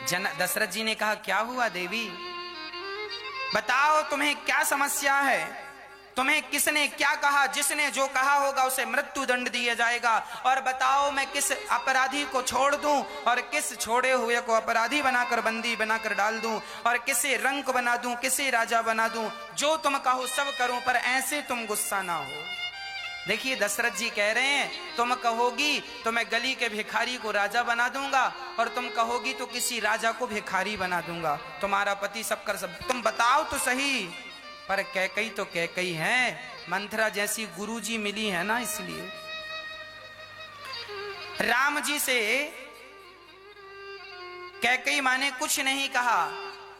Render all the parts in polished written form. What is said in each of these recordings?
दशरथ जी ने कहा, क्या हुआ देवी, बताओ तुम्हें क्या समस्या है, तुम्हें किसने क्या कहा, जिसने जो कहा होगा उसे मृत्यु दंड दिया जाएगा। और बताओ मैं किस अपराधी को छोड़ दूं और किस छोड़े हुए को अपराधी बनाकर बंदी बनाकर डाल दूं, और किसे रंक बना दूं, किसे राजा बना दूं, जो तुम कहो सब करूं, पर ऐसे तुम गुस्सा ना हो। देखिए दशरथ जी कह रहे हैं, तुम कहोगी तो मैं गली के भिखारी को राजा बना दूंगा, और तुम कहोगी तो किसी राजा को भिखारी बना दूंगा, तुम्हारा पति सब कर सब, तुम बताओ तो सही। पर कैकई तो कैकई है, मंथरा जैसी गुरुजी मिली है ना, इसलिए राम जी से कैकई माँ ने कुछ नहीं कहा।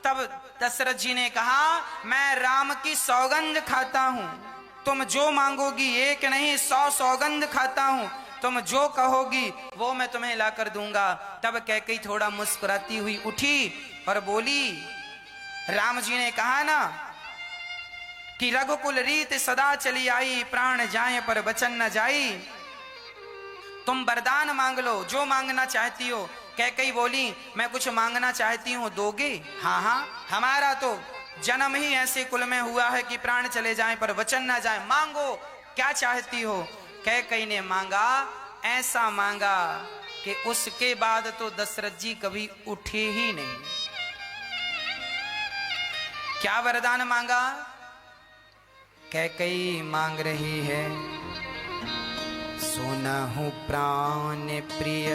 तब दशरथ जी ने कहा, मैं राम की सौगंध खाता हूं, तुम जो मांगोगी एक नहीं 100 सौगंध खाता हूं, तुम जो कहोगी वो मैं तुम्हें लाकर दूंगा। तब कैकई थोड़ा मुस्कुराती हुई उठी और बोली, राम जी ने कहा ना कि रघुकुल रीत सदा चली आई, प्राण जाए पर वचन न जाई, तुम वरदान मांग लो, जो मांगना चाहती हो। कैकई बोली, मैं कुछ मांगना चाहती हूँ, दोगे? हाँ हाँ, हमारा तो जन्म ही ऐसे कुल में हुआ है कि प्राण चले जाएं पर वचन ना जाए, मांगो क्या चाहती हो। कैकई ने मांगा, ऐसा मांगा कि उसके बाद तो दशरथ जी कभी उठे ही नहीं। क्या वरदान मांगा? कैकई मांग रही है, सुनहु प्राण प्रिय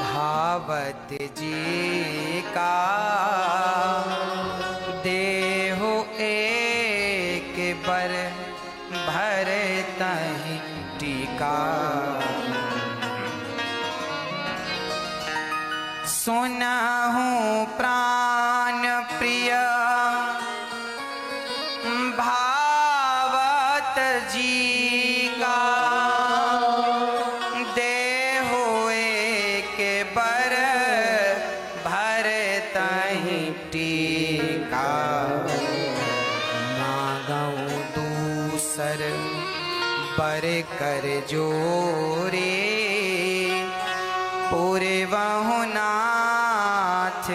भावत जी का, देहो एक बर भर तहि टीका, सुनहु प्राण प्रिय भावत जी का, देहो एक बर भर तहि टीका, मांगऊ दूसर बर कर जोरे, पूरे वहु नाथ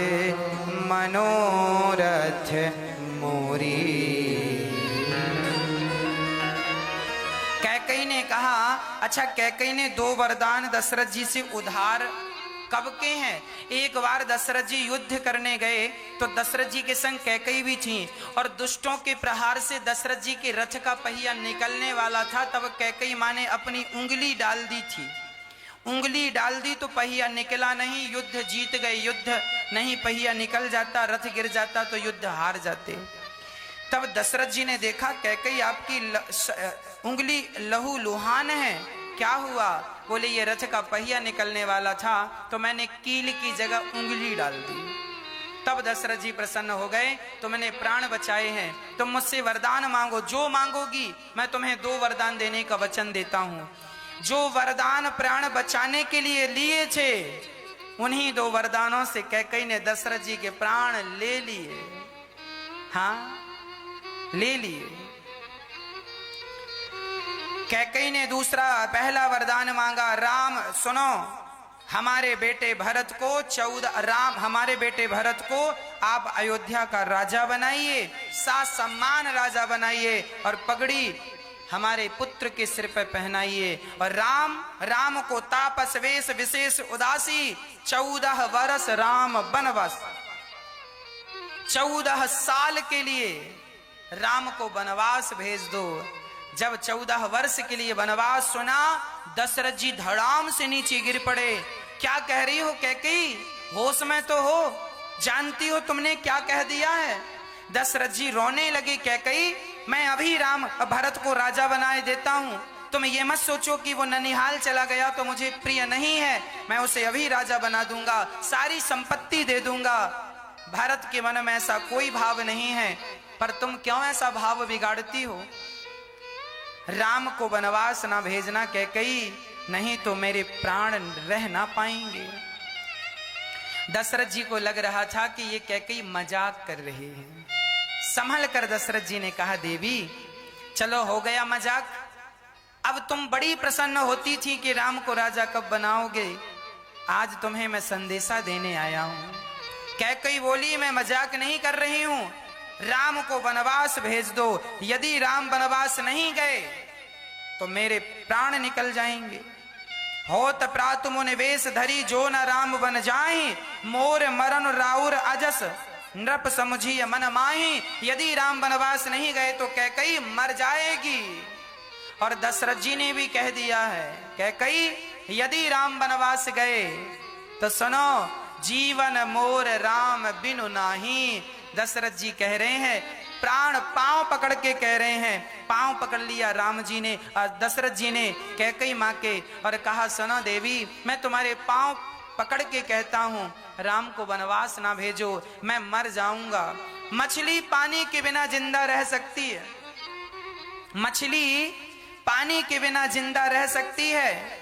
मनोरथ मोरी। कैकई ने कहा, अच्छा कैकई ने 2 वरदान दशरथ जी से उधार कब के हैं? एक बार दशरथ जी युद्ध करने गए तो दशरथ जी के संग कैकई भी थी, और दुष्टों के प्रहार से दशरथ जी के रथ का पहिया निकलने वाला था। तब कैकई माँ ने अपनी उंगली डाल दी थी, उंगली डाल दी तो पहिया निकला नहीं, युद्ध जीत गए। युद्ध नहीं, पहिया निकल जाता, रथ गिर जाता तो युद्ध हार जाते। तब दशरथ जी ने देखा, कैकई आपकी उंगली लहू लुहान है, क्या हुआ? बोले, ये रथ का पहिया निकलने वाला था तो मैंने कील की जगह उंगली डाल दी। तब दशरथ जी प्रसन्न हो गए, तुमने प्राण बचाए हैं, तुम मुझसे वरदान मांगो, जो मांगोगी मैं तुम्हें 2 वरदान देने का वचन देता हूं। जो वरदान प्राण बचाने के लिए लिए थे, उन्हीं 2 वरदानों से कैकई ने दशरथ जी के प्राण ले लिए। हाँ, ले लिए। कैकई ने दूसरा पहला वरदान मांगा, राम सुनो, हमारे बेटे भरत को हमारे बेटे भरत को आप अयोध्या का राजा बनाइए, सा सम्मान राजा बनाइए, और पगड़ी हमारे पुत्र के सिर पर पहनाइए। और राम को तापस वेश विशेष उदासी, 14 वर्ष राम वनवास, 14 साल के लिए राम को वनवास भेज दो। जब 14 वर्ष के लिए वनवास सुना, दशरथ जी धड़ाम से नीचे गिर पड़े। क्या कह रही हो कैकई, होश में तो हो, जानती हो तुमने क्या कह दिया है? दशरथ जी रोने लगे, कैकई मैं अभी भरत को राजा बनाए देता हूं, तुम ये मत सोचो कि वो ननिहाल चला गया तो मुझे प्रिय नहीं है, मैं उसे अभी राजा बना दूंगा, सारी संपत्ति दे दूंगा। भरत के मन में ऐसा कोई भाव नहीं है, पर तुम क्यों ऐसा भाव बिगाड़ती हो? राम को वनवास ना भेजना कैकई, नहीं तो मेरे प्राण रह ना पाएंगे। दशरथ जी को लग रहा था कि ये कैकई मजाक कर रही है। संभल कर दशरथ जी ने कहा, देवी चलो हो गया मजाक, अब तुम बड़ी प्रसन्न होती थी कि राम को राजा कब बनाओगे, आज तुम्हें मैं संदेशा देने आया हूं। कैकई बोली, मैं मजाक नहीं कर रही हूं, राम को वनवास भेज दो। यदि राम वनवास नहीं गए तो मेरे प्राण निकल जाएंगे। होत प्रातु मुनि वेश धरी, जो न राम बन जाहि, मोर मरण राउर अजस, नृप समझी मन माही। यदि राम वनवास नहीं गए तो कैकई मर जाएगी। और दशरथ जी ने भी कह दिया है, कैकई यदि राम वनवास गए तो सुनो, जीवन मोर राम बिनु नाही। दशरथ जी कह रहे हैं, प्राण पांव पकड़ के कह रहे हैं, पांव पकड़ लिया राम जी ने, दशरथ जी ने कैकई मां के, और कहा सुनो देवी, मैं तुम्हारे पांव पकड़ के कहता हूं, राम को वनवास ना भेजो, मैं मर जाऊंगा। मछली पानी के बिना जिंदा रह सकती है, मछली पानी के बिना जिंदा रह सकती है,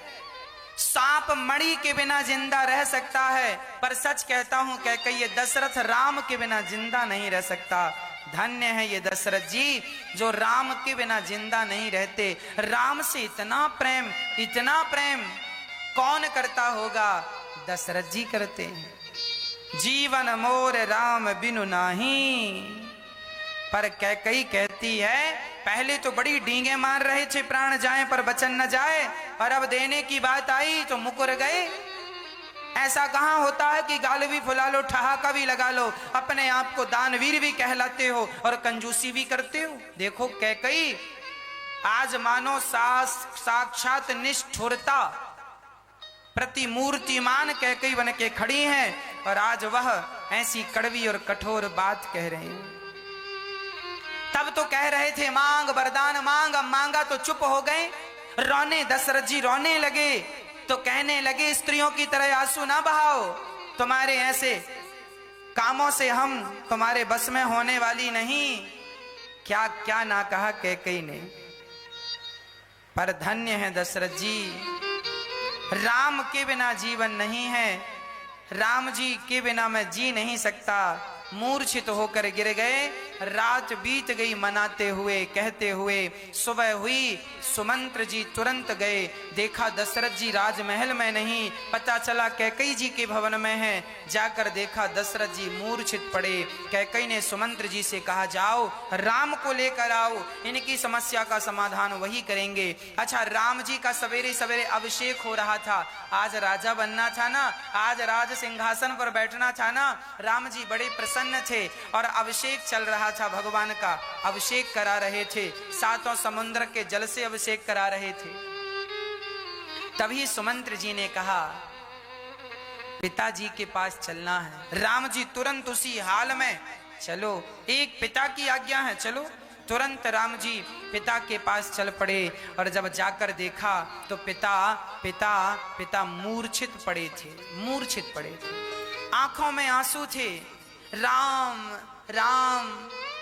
सांप मणि के बिना जिंदा रह सकता है, पर सच कहता हूं कैकई, ये दशरथ राम के बिना जिंदा नहीं रह सकता। धन्य है ये दशरथ जी जो राम के बिना जिंदा नहीं रहते। राम से इतना प्रेम कौन करता होगा? दशरथ जी करते हैं। जीवन मोर राम बिनु नाही। पर कैकई कहती है, पहले तो बड़ी डींगे मार रहे थे प्राण जाए पर वचन न जाए, और अब देने की बात आई तो मुकर गए। ऐसा कहां होता है कि गाल भी फुला लो, ठहाका भी लगा लो, अपने आप को दानवीर भी कहलाते हो और कंजूसी भी करते हो। देखो कैकई आज मानो साक्षात निष्ठुरता प्रतिमूर्तिमान कैकई बन के खड़ी हैं, और आज वह ऐसी कड़वी और कठोर बात कह रहे हैं। तब तो कह रहे थे मांग वरदान मांग, अब मांगा तो चुप हो गए। रोने दशरथ जी रोने लगे तो कहने लगे, स्त्रियों की तरह आंसू ना बहाओ, तुम्हारे ऐसे कामों से हम तुम्हारे बस में होने वाली नहीं। क्या क्या ना कहा कैकई ने। पर धन्य है दशरथ जी, राम के बिना जीवन नहीं है, राम जी के बिना मैं जी नहीं सकता। मूर्छित होकर गिर गए। रात बीत गई मनाते हुए कहते हुए। सुबह हुई, सुमंत्र जी तुरंत गए। देखा दशरथ जी राजमहल में नहीं, पता चला कैकई जी के भवन में हैं। जाकर देखा दशरथ जी मूर्छित पड़े। कैकई ने सुमंत्र जी से कहा, जाओ राम को लेकर आओ, इनकी समस्या का समाधान वही करेंगे। अच्छा, राम जी का सवेरे सवेरे अभिषेक हो रहा था। आज राजा बनना था ना, आज राज सिंहासन पर बैठना था ना। राम जी बड़े प्रसन्न थे और अभिषेक चल रहा था, भगवान का अभिषेक करा रहे थे, सातों समुद्र के जल से अभिषेक करा रहे थे। तभी सुमंत्र जी ने कहा, पिताजी के पास चलना है। राम जी तुरंत उसी हाल में, चलो एक पिता की आज्ञा है, चलो। तुरंत राम जी पिता के पास चल पड़े और जब जाकर देखा तो पिता मूर्छित पड़े थे, आंखों में आंसू थे। राम राम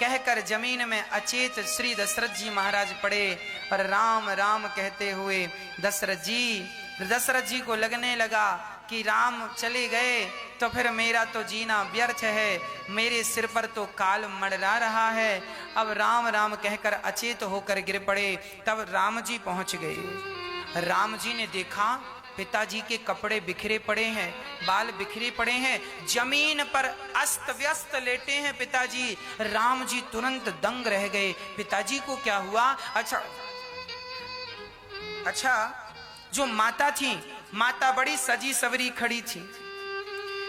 कहकर जमीन में अचेत श्री दशरथ जी महाराज पड़े और राम राम कहते हुए दशरथ जी को लगने लगा कि राम चले गए तो फिर मेरा तो जीना व्यर्थ है, मेरे सिर पर तो काल मंडरा रहा है। अब राम राम कहकर अचेत होकर गिर पड़े। तब राम जी पहुंच गए। राम जी ने देखा पिताजी के कपड़े बिखरे पड़े हैं, बाल बिखरे पड़े हैं, जमीन पर अस्त व्यस्त लेटे हैं पिताजी। राम जी तुरंत दंग रह गए, पिताजी को क्या हुआ? अच्छा जो माता थी, माता बड़ी सजी सवरी खड़ी थी।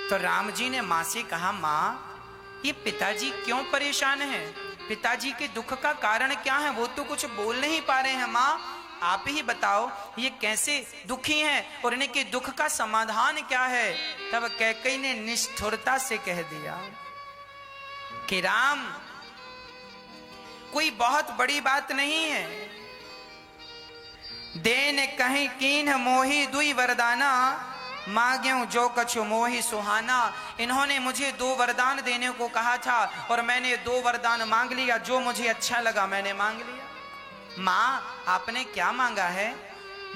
तो राम जी ने माँ से कहा, माँ ये पिताजी क्यों परेशान हैं? पिताजी के दुख का कारण क्या है? वो तो कुछ बोल नहीं पा रहे हैं। माँ आप ही बताओ ये कैसे दुखी हैं और इनके दुख का समाधान क्या है? तब कैकई ने निष्ठुरता से कह दिया कि राम कोई बहुत बड़ी बात नहीं है। देन कहीं कीन मोही दुई वरदाना, मांग्यूं जो कछु मोही सुहाना। इन्होंने मुझे 2 वरदान देने को कहा था और मैंने 2 वरदान मांग लिया, जो मुझे अच्छा लगा मैंने मांग लिया। माँ आपने क्या मांगा है?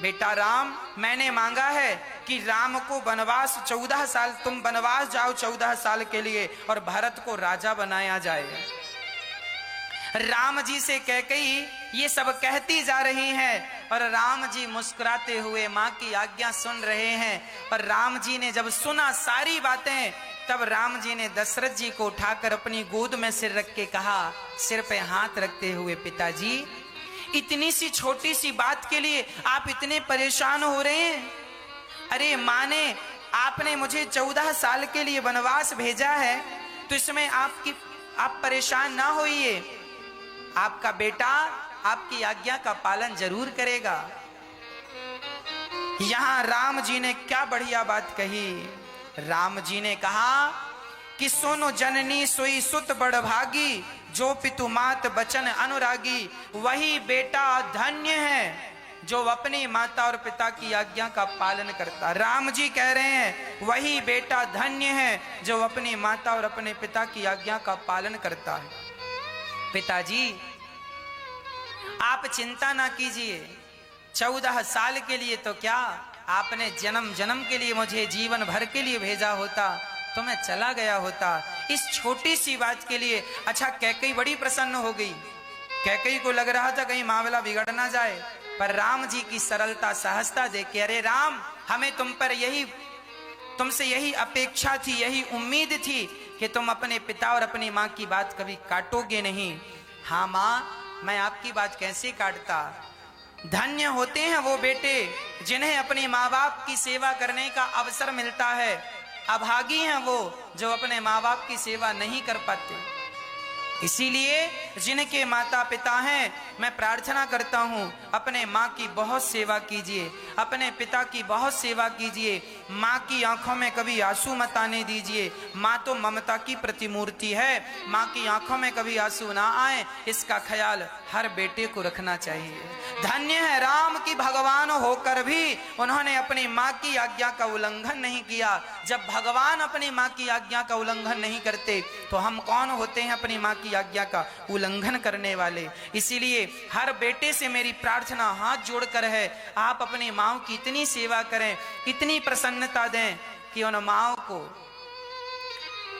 बेटा राम मैंने मांगा है कि राम को वनवास 14 साल, तुम वनवास जाओ 14 साल के लिए और भरत को राजा बनाया जाए। राम जी से कैकेयी ये सब कहती जा रही हैं और राम जी मुस्कुराते हुए माँ की आज्ञा सुन रहे हैं। और राम जी ने जब सुना सारी बातें, तब राम जी ने दशरथ जी को उठाकर अपनी गोद में सिर रख के कहा, सिर पे हाथ रखते हुए, पिताजी इतनी सी छोटी सी बात के लिए आप इतने परेशान हो रहे हैं? अरे माँ ने, आपने मुझे 14 साल के लिए वनवास भेजा है, तो इसमें आप परेशान ना होइए। आपका बेटा आपकी आज्ञा का पालन जरूर करेगा। यहां राम जी ने क्या बढ़िया बात कही। राम जी ने कहा कि सुनो जननी सोई सुत बड़ भागी, जो पितु मात बचन अनुरागी। वही बेटा धन्य है जो अपनी माता और पिता की आज्ञा का पालन करता। राम जी कह रहे हैं वही बेटा धन्य है जो अपनी माता और अपने पिता की आज्ञा का पालन करता है। पिताजी आप चिंता ना कीजिए, 14 साल के लिए तो क्या, आपने जन्म जन्म के लिए मुझे जीवन भर के लिए भेजा होता तो मैं चला गया होता। इस छोटी सी बात के लिए। अच्छा, कैकेयी बड़ी प्रसन्न हो गई। कैकेयी को लग रहा था कहीं मामला बिगड़ ना जाए, पर राम जी की सरलता सहजता देख के, अरे राम, हमें तुमसे यही अपेक्षा थी, यही उम्मीद थी कि तुम अपने पिता और अपनी माँ की बात कभी काटोगे नहीं। हाँ माँ, मैं आपकी बात कैसे काटता। धन्य होते हैं वो बेटे जिन्हें अपने माँ बाप की सेवा करने का अवसर मिलता है। अभागी हैं वो जो अपने माँ बाप की सेवा नहीं कर पाते। इसीलिए जिनके माता पिता हैं, मैं प्रार्थना करता हूँ अपने माँ की बहुत सेवा कीजिए, अपने पिता की बहुत सेवा कीजिए। माँ की आंखों में कभी आंसू मत आने दीजिए। माँ तो ममता की प्रतिमूर्ति है, माँ की आंखों में कभी आंसू ना आए, इसका ख्याल हर बेटे को रखना चाहिए। धन्य है राम की भगवान होकर भी उन्होंने अपनी माँ की आज्ञा का उल्लंघन नहीं किया। जब भगवान अपनी माँ की आज्ञा का उल्लंघन नहीं करते तो हम कौन होते हैं अपनी माँ की आज्ञा का उल्लंघन करने वाले। इसीलिए हर बेटे से मेरी प्रार्थना हाथ जोड़कर है, आप अपनी माँ की इतनी सेवा करें, इतनी प्रसन्नता दें कि उन माँ को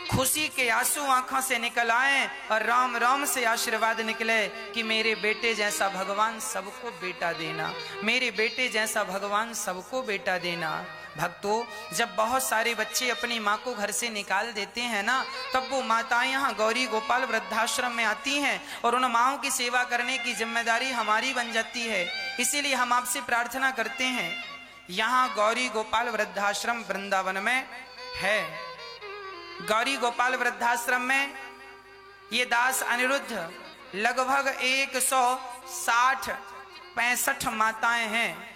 खुशी के आंसू आंखों से निकल आए और राम राम से आशीर्वाद निकले कि मेरे बेटे जैसा भगवान सबको बेटा देना, मेरे बेटे जैसा भगवान सबको बेटा देना। भक्तों, जब बहुत सारे बच्चे अपनी माँ को घर से निकाल देते हैं ना, तब वो माताएं यहाँ गौरी गोपाल वृद्धाश्रम में आती हैं और उन माँओं की सेवा करने की जिम्मेदारी हमारी बन जाती है। इसीलिए हम आपसे प्रार्थना करते हैं, यहाँ गौरी गोपाल वृद्धाश्रम वृंदावन में है। गौरी गोपाल वृद्धाश्रम में ये दास अनिरुद्ध लगभग 160-65 माताएं हैं।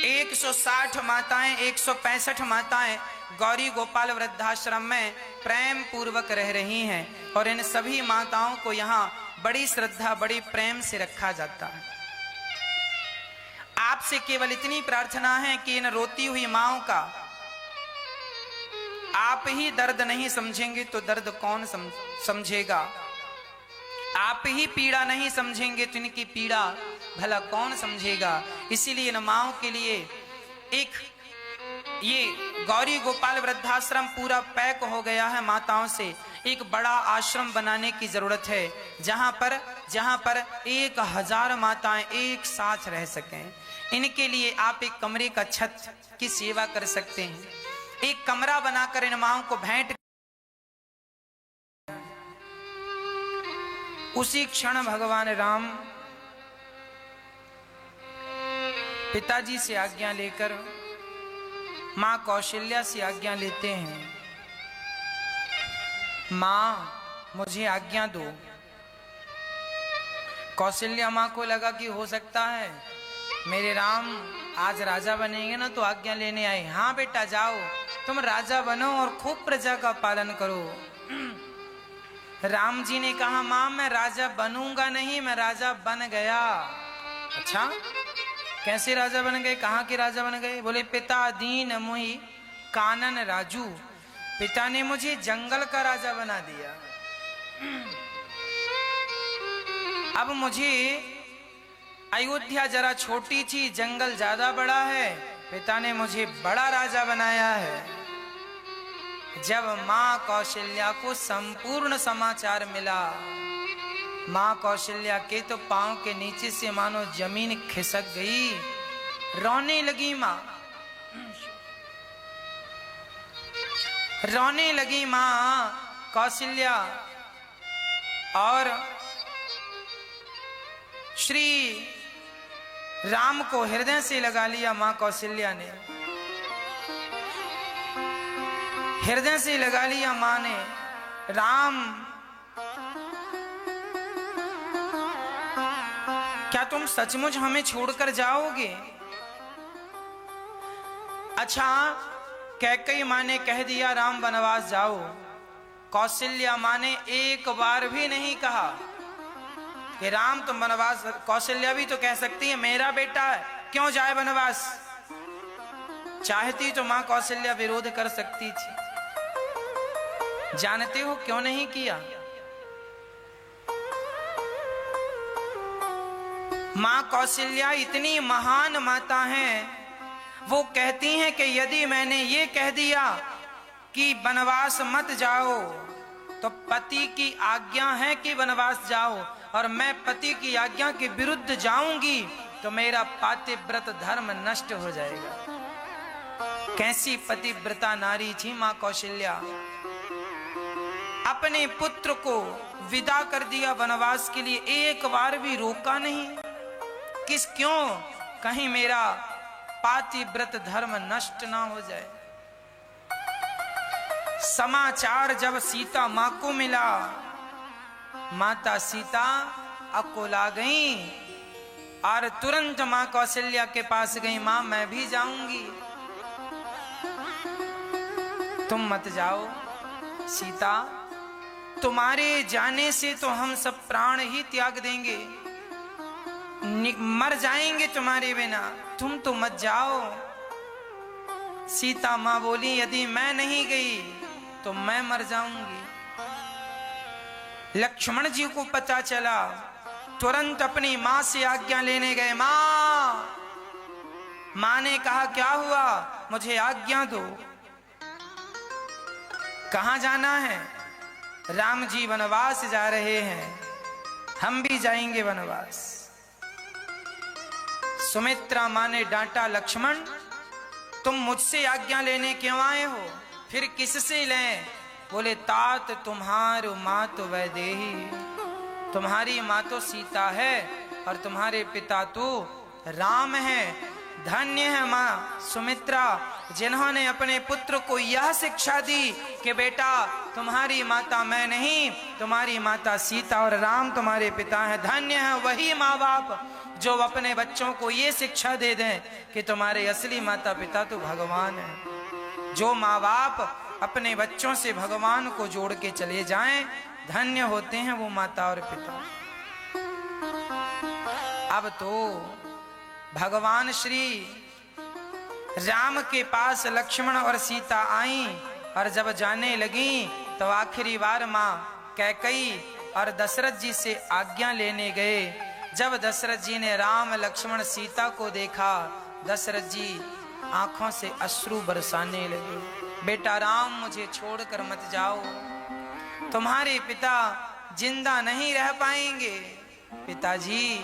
160 माताएं, 165 माताएं गौरी गोपाल वृद्धाश्रम में प्रेम पूर्वक रह रही हैं और इन सभी माताओं को यहाँ बड़ी श्रद्धा, बड़ी प्रेम से रखा जाता है। आपसे केवल इतनी प्रार्थना है कि इन रोती हुई माओं का आप ही दर्द नहीं समझेंगे तो दर्द कौन समझेगा। आप ही पीड़ा नहीं समझेंगे तो इनकी पीड़ा भला कौन समझेगा। इसीलिए इन माओं के लिए एक ये गौरी गोपाल वृद्धाश्रम पूरा पैक हो गया है माताओं से। एक बड़ा आश्रम बनाने की जरूरत है जहां पर 1000 माताएं एक साथ रह सकें। इनके लिए आप एक कमरे का छत की सेवा कर सकते हैं। एक कमरा बनाकर इन माओं को भेंट। उसी क्षण भगवान राम पिताजी से आज्ञा लेकर मां कौशल्या से आज्ञा लेते हैं, मां मुझे आज्ञा दो। कौशल्या मां को लगा कि हो सकता है मेरे राम आज राजा बनेंगे ना तो आज्ञा लेने आए। हाँ बेटा जाओ, तुम राजा बनो और खूब प्रजा का पालन करो। राम जी ने कहा मां मैं राजा बनूंगा नहीं, मैं राजा बन गया। अच्छा कैसे राजा बन गए, कहाँ के राजा बन गए? बोले पिता दीन मोहि कानन राजू, पिता ने मुझे जंगल का राजा बना दिया। अब मुझे अयोध्या जरा छोटी थी, जंगल ज्यादा बड़ा है, पिता ने मुझे बड़ा राजा बनाया है। जब मां कौशल्या को संपूर्ण समाचार मिला माँ कौशल्या के तो पांव के नीचे से मानो जमीन खिसक गई, रोने लगी माँ, रोने लगी माँ कौशल्या। और श्री राम को हृदय से लगा लिया माँ कौशल्या ने, हृदय से लगा लिया माँ ने। राम, क्या तुम सचमुच हमें छोड़कर जाओगे? अच्छा, कैकेयी माँ ने कह दिया राम वनवास जाओ। कौशल्या माँ ने एक बार भी नहीं कहा कि राम तुम वनवास। कौशल्या भी तो कह सकती है मेरा बेटा है, क्यों जाए वनवास। चाहती तो माँ कौशल्या विरोध कर सकती थी। जानते हो क्यों नहीं किया? माँ कौशल्या इतनी महान माता हैं, वो कहती हैं कि यदि मैंने ये कह दिया कि वनवास मत जाओ, तो पति की आज्ञा है कि वनवास जाओ, और मैं पति की आज्ञा के विरुद्ध जाऊंगी तो मेरा पातिव्रत धर्म नष्ट हो जाएगा। कैसी पतिव्रता नारी थी माँ कौशल्या। अपने पुत्र को विदा कर दिया वनवास के लिए, एक बार भी रोका नहीं। क्यों? कहीं मेरा पातिव्रत धर्म नष्ट ना हो जाए। समाचार जब सीता मां को मिला, माता सीता अकोला गई और तुरंत मां कौशल्या के पास गई। मां, मैं भी जाऊंगी, तुम मत जाओ। सीता, तुम्हारे जाने से तो हम सब प्राण ही त्याग देंगे, मर जाएंगे तुम्हारे बिना, तुम तो मत जाओ। सीता मां बोली, यदि मैं नहीं गई तो मैं मर जाऊंगी। लक्ष्मण जी को पता चला, तुरंत अपनी मां से आज्ञा लेने गए। मां ने कहा, क्या हुआ? मुझे आज्ञा दो। कहां जाना है? राम जी वनवास जा रहे हैं, हम भी जाएंगे वनवास। सुमित्रा मां ने डांटा, लक्ष्मण तुम मुझसे आज्ञा लेने क्यों आए हो? फिर किससे लें? बोले, तात तुम्हारो माँ तो वैदेही, तुम्हारी माँ तो सीता है और तुम्हारे पिता तो राम है। धन्य है माँ सुमित्रा, जिन्होंने अपने पुत्र को यह शिक्षा दी कि बेटा तुम्हारी माता मैं नहीं, तुम्हारी माता सीता और राम तुम्हारे पिता है। धन्य है वही माँ बाप जो अपने बच्चों को ये शिक्षा दे दें कि तुम्हारे असली माता पिता तो भगवान है। जो माँ बाप अपने बच्चों से भगवान को जोड़ के चले जाएं, धन्य होते हैं वो माता और पिता। अब तो भगवान श्री राम के पास लक्ष्मण और सीता आई और जब जाने लगी तो आखिरी बार माँ कैकेयी और दशरथ जी से आज्ञा लेने गए। जब दशरथ जी ने राम लक्ष्मण सीता को देखा, दशरथ जी आंखों से अश्रु बरसाने लगे। बेटा राम, मुझे छोड़कर मत जाओ, तुम्हारे पिता जिंदा नहीं रह पाएंगे। पिताजी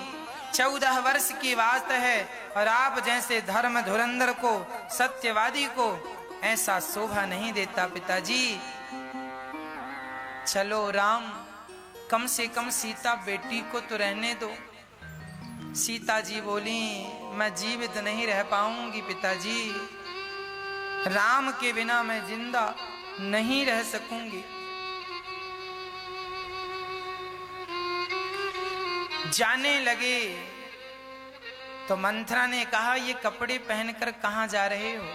14 वर्ष की बात है और आप जैसे धर्म धुरंधर को, सत्यवादी को ऐसा शोभा नहीं देता। पिताजी चलो राम, कम से कम सीता बेटी को तो रहने दो। सीता जी बोली, मैं जीवित नहीं रह पाऊंगी पिताजी, राम के बिना मैं जिंदा नहीं रह सकूंगी। जाने लगे तो मंथरा ने कहा, ये कपड़े पहनकर कहां जा रहे हो?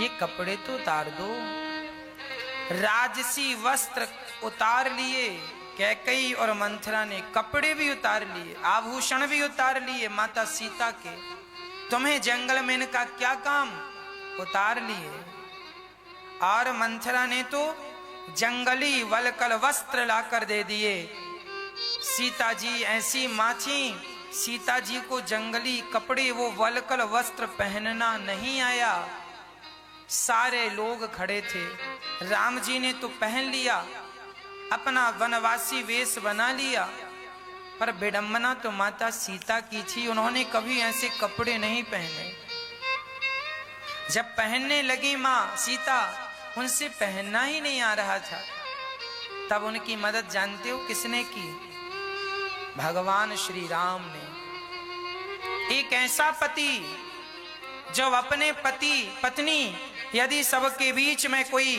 ये कपड़े तो उतार दो। राजसी वस्त्र उतार लिए कैकेयी और मंथरा ने, कपड़े भी उतार लिए, आभूषण भी उतार लिए माता सीता के। तुम्हें जंगल में इनका क्या काम? उतार लिए। और मंथरा ने तो जंगली वलकल वस्त्र लाकर दे दिए। सीता जी ऐसी माँ थी, सीता जी को जंगली कपड़े वो वलकल वस्त्र पहनना नहीं आया। सारे लोग खड़े थे, राम जी ने तो पहन लिया अपना वनवासी वेश बना लिया। पर विडंबना तो माता सीता की थी, उन्होंने कभी ऐसे कपड़े नहीं पहने। जब पहनने लगी मां सीता, उनसे पहनना ही नहीं आ रहा था। तब उनकी मदद जानते हो किसने की? भगवान श्री राम ने। एक ऐसा पति जो अपने पति पत्नी यदि सबके बीच में कोई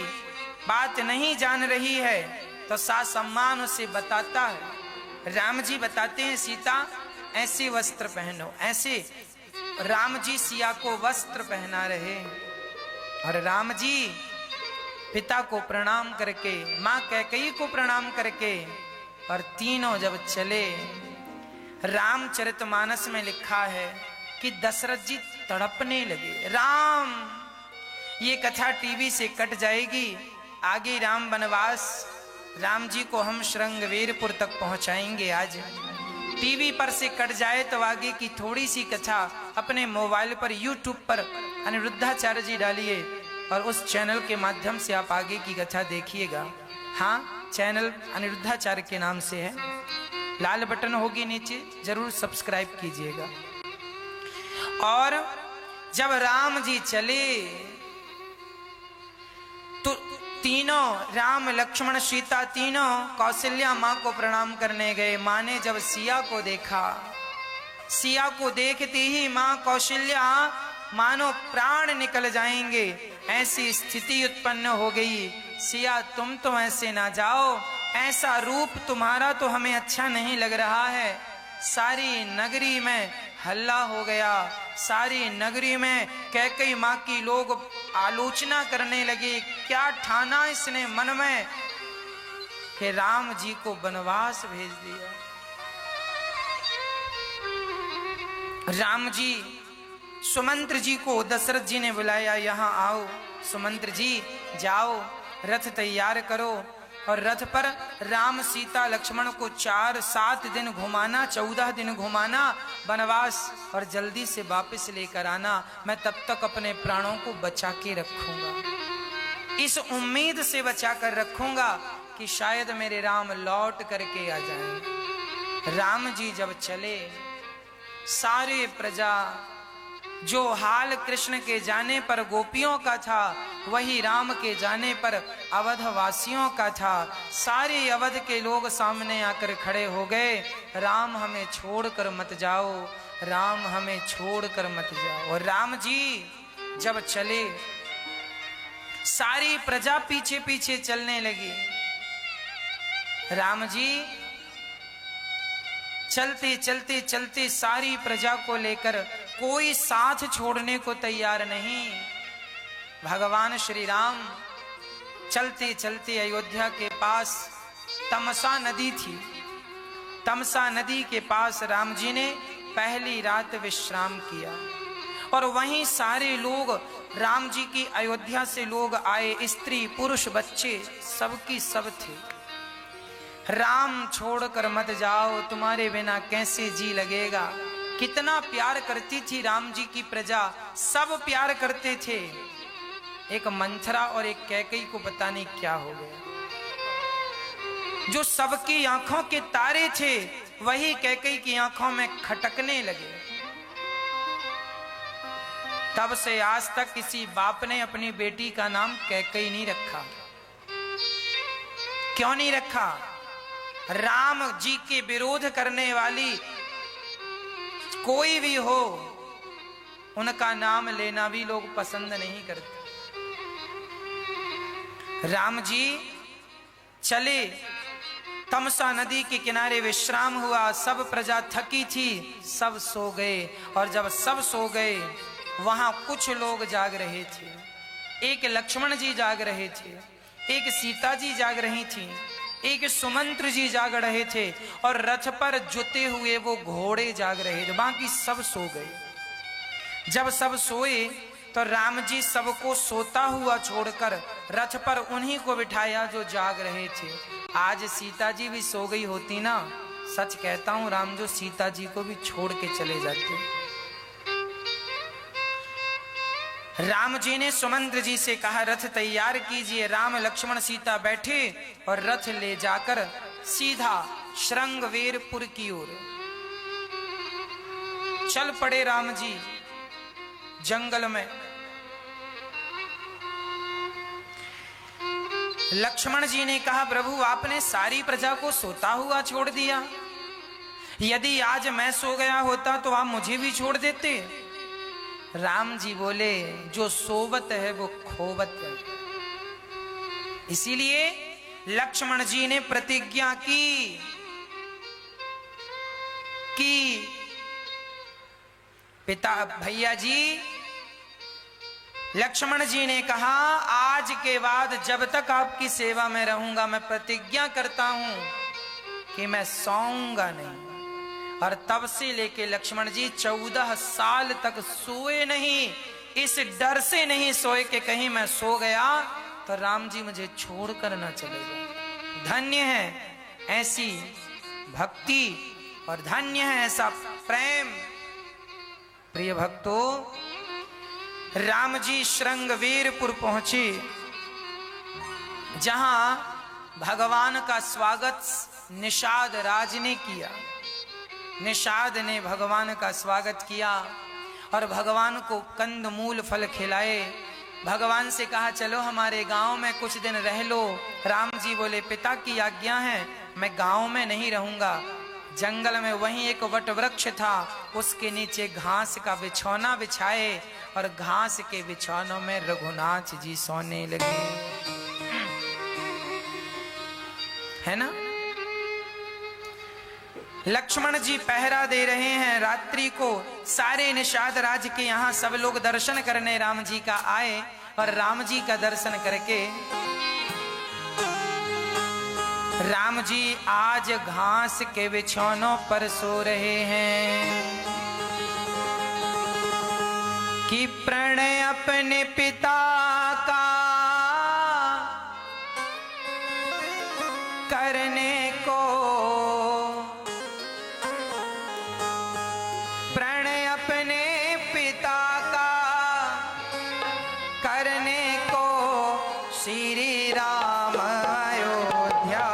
बात नहीं जान रही है तो सम्मान उसे बताता है। राम जी बताते हैं सीता ऐसे वस्त्र पहनो, ऐसे राम जी सिया को वस्त्र पहना रहे। और राम जी पिता को प्रणाम करके, मां कैकेयी को प्रणाम करके, और तीनों जब चले, रामचरितमानस में लिखा है कि दशरथ जी तड़पने लगे। राम, ये कथा टीवी से कट जाएगी, आगे राम वनवास, राम जी को हम श्रृंगवेरपुर तक पहुंचाएंगे। आज टीवी पर से कट जाए तो आगे की थोड़ी सी कथा अपने मोबाइल पर यूट्यूब पर अनिरुद्धाचार्य जी डालिए और उस चैनल के माध्यम से आप आगे की कथा देखिएगा। हाँ, चैनल अनिरुद्धाचार्य के नाम से है, लाल बटन होगी नीचे, जरूर सब्सक्राइब कीजिएगा। और जब राम जी चले तो तीनों, राम लक्ष्मण सीता तीनों कौशल्या मां को प्रणाम करने गए। मां ने जब सिया को देखा, सिया को देखते ही मां कौशल्या मानो प्राण निकल जाएंगे, ऐसी स्थिति उत्पन्न हो गई। सिया, तुम तो ऐसे ना जाओ, ऐसा रूप तुम्हारा तो हमें अच्छा नहीं लग रहा है। सारी नगरी में हल्ला हो गया, सारी नगरी में कैकेयी मां की लोग आलोचना करने लगे। क्या ठाना इसने मन में कि राम जी को वनवास भेज दिया। राम जी, सुमंत्र जी को दशरथ जी ने बुलाया, यहां आओ। सुमंत्र जी, जाओ रथ तैयार करो और रथ पर राम सीता लक्ष्मण को 4-7 दिन घुमाना, 14 दिन घुमाना वनवास, और जल्दी से वापस लेकर आना। मैं तब तक अपने प्राणों को बचा के रखूंगा, इस उम्मीद से बचा कर रखूंगा कि शायद मेरे राम लौट करके आ जाएं। राम जी जब चले, सारे प्रजा, जो हाल कृष्ण के जाने पर गोपियों का था वही राम के जाने पर अवध वासियों का था। सारे अवध के लोग सामने आकर खड़े हो गए, राम हमें छोड़कर मत जाओ, राम हमें छोड़कर मत जाओ। और राम जी जब चले, सारी प्रजा पीछे पीछे चलने लगी। राम जी चलते चलते चलते सारी प्रजा को लेकर, कोई साथ छोड़ने को तैयार नहीं। भगवान श्री राम चलते चलते अयोध्या के पास तमसा नदी थी, तमसा नदी के पास राम जी ने पहली रात विश्राम किया। और वहीं सारे लोग, राम जी की अयोध्या से लोग आए, स्त्री पुरुष बच्चे सबकी सब थे। राम छोड़कर मत जाओ, तुम्हारे बिना कैसे जी लगेगा। कितना प्यार करती थी राम जी की प्रजा, सब प्यार करते थे। एक मंथरा और एक कैकेयी को पता नहीं क्या हो गया, जो सबकी आंखों के तारे थे वही कैकेयी की आंखों में खटकने लगे। तब से आज तक किसी बाप ने अपनी बेटी का नाम कैकेयी नहीं रखा। क्यों नहीं रखा? राम जी के विरोध करने वाली कोई भी हो, उनका नाम लेना भी लोग पसंद नहीं करते। राम जी चले, तमसा नदी के किनारे विश्राम हुआ, सब प्रजा थकी थी, सब सो गए। और जब सब सो गए, वहां कुछ लोग जाग रहे थे। एक लक्ष्मण जी जाग रहे थे, एक सीता जी जाग रही थी, एक सुमंत्र जी जाग रहे थे, और रथ पर जुते हुए वो घोड़े जाग रहे थे। बाकी सब सो गए। जब सब सोए तो राम जी सबको सोता हुआ छोड़कर रथ पर उन्हीं को बिठाया जो जाग रहे थे। आज सीता जी भी सो गई होती ना, सच कहता हूं, राम जो सीता जी को भी छोड़ के चले जाते। राम जी ने सुमंत्र जी से कहा रथ तैयार कीजिए। राम लक्ष्मण सीता बैठे और रथ ले जाकर सीधा श्रृंगवेरपुर की ओर चल पड़े। राम जी जंगल में। लक्ष्मण जी ने कहा प्रभु आपने सारी प्रजा को सोता हुआ छोड़ दिया, यदि आज मैं सो गया होता तो आप मुझे भी छोड़ देते। राम जी बोले जो सोवत है वो खोवत है। इसीलिए लक्ष्मण जी ने प्रतिज्ञा की कि पिता भैया जी, लक्ष्मण जी ने कहा आज के बाद जब तक आपकी सेवा में रहूंगा मैं प्रतिज्ञा करता हूं कि मैं सोऊंगा नहीं। और तब से लेके लक्ष्मण जी 14 साल तक सोए नहीं, इस डर से नहीं सोए कि कहीं मैं सो गया तो राम जी मुझे छोड़कर न चले जाए। धन्य है ऐसी भक्ति और धन्य है ऐसा प्रेम। प्रिय भक्तों, राम जी श्रृंगवेरपुर पहुंचे, जहां भगवान का स्वागत निषाद राज ने किया। निषाद ने भगवान का स्वागत किया और भगवान को कंद मूल फल खिलाए। भगवान से कहा चलो हमारे गांव में कुछ दिन रह लो। राम जी बोले पिता की आज्ञा है, मैं गांव में नहीं रहूंगा। जंगल में वहीं एक वट वृक्ष था, उसके नीचे घास का बिछौना बिछाए और घास के बिछौनों में रघुनाथ जी सोने लगे। है ना? लक्ष्मण जी पहरा दे रहे हैं रात्रि को। सारे निषाद राज के यहाँ सब लोग दर्शन करने राम जी का आए और राम जी का दर्शन करके राम जी आज घास के बिछौनों पर सो रहे हैं कि प्रणय अपने पिता का करने को, प्रणय अपने पिता का करने को श्री राम अयोध्या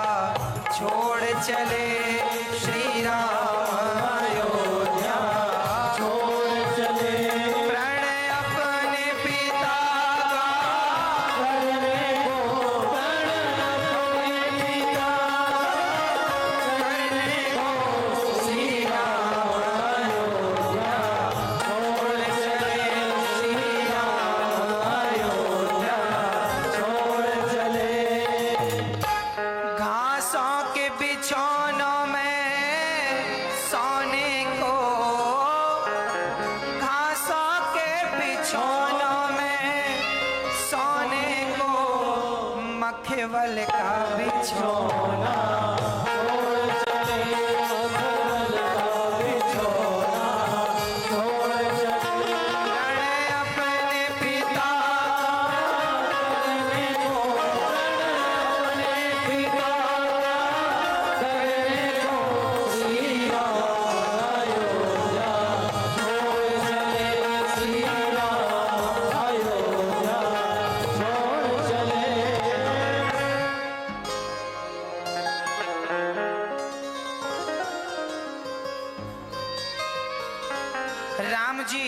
छोड़ चले। श्री राम अयोध्या छोड़ चले। प्रणय अपने पिता का करने को, प्रणय अपने पिता करने को श्री राम अयोध्या छोड़ चले। श्री राम अयोध्या छोड़ चले। घासों के बिछौनों में सोने को, घासों के बिछौनों में सोने को, मखमल का बिछौना छोड़ चले। मखमल का बिछौना छोड़ चले। प्रणय अपने पिता करने को, प्रणय अपने पिता करने को श्री राम अयोध्या छोड़ चले। श्री राम अयोध्या छोड़ चले। राम जी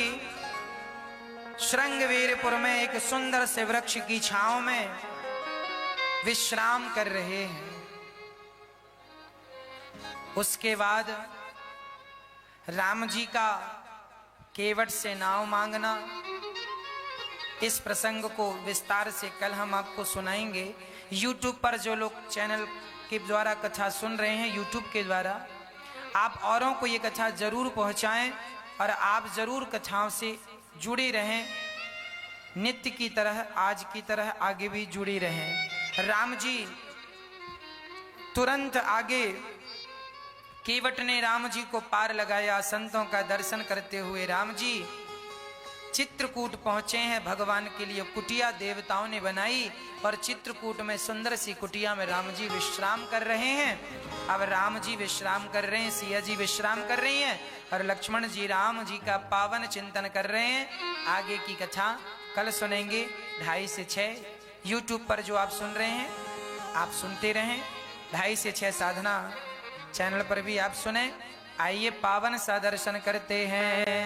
श्रृंगवेरपुर में एक सुंदर से वृक्ष की छांव में विश्राम कर रहे हैं। उसके बाद राम जी का केवट से नाव मांगना, इस प्रसंग को विस्तार से कल हम आपको सुनाएंगे। YouTube पर जो लोग चैनल के द्वारा कथा सुन रहे हैं, YouTube के द्वारा, आप औरों को ये कथा जरूर पहुंचाएं और आप जरूर कथाओं से जुड़े रहें। नित्य की तरह, आज की तरह आगे भी जुड़े रहें। राम जी तुरंत आगे केवट ने राम जी को पार लगाया। संतों का दर्शन करते हुए राम जी चित्रकूट पहुंचे हैं। भगवान के लिए कुटिया देवताओं ने बनाई और चित्रकूट में सुंदर सी कुटिया में राम जी विश्राम कर रहे हैं। अब राम जी विश्राम कर रहे हैं, सिया जी विश्राम कर रही हैं और लक्ष्मण जी राम जी का पावन चिंतन कर रहे हैं। आगे की कथा कल सुनेंगे 2:30 से 6। यूट्यूब पर जो आप सुन रहे हैं आप सुनते रहें। 2:30 से 6 साधना चैनल पर भी आप सुने। आइए पावन सा दर्शन करते हैं।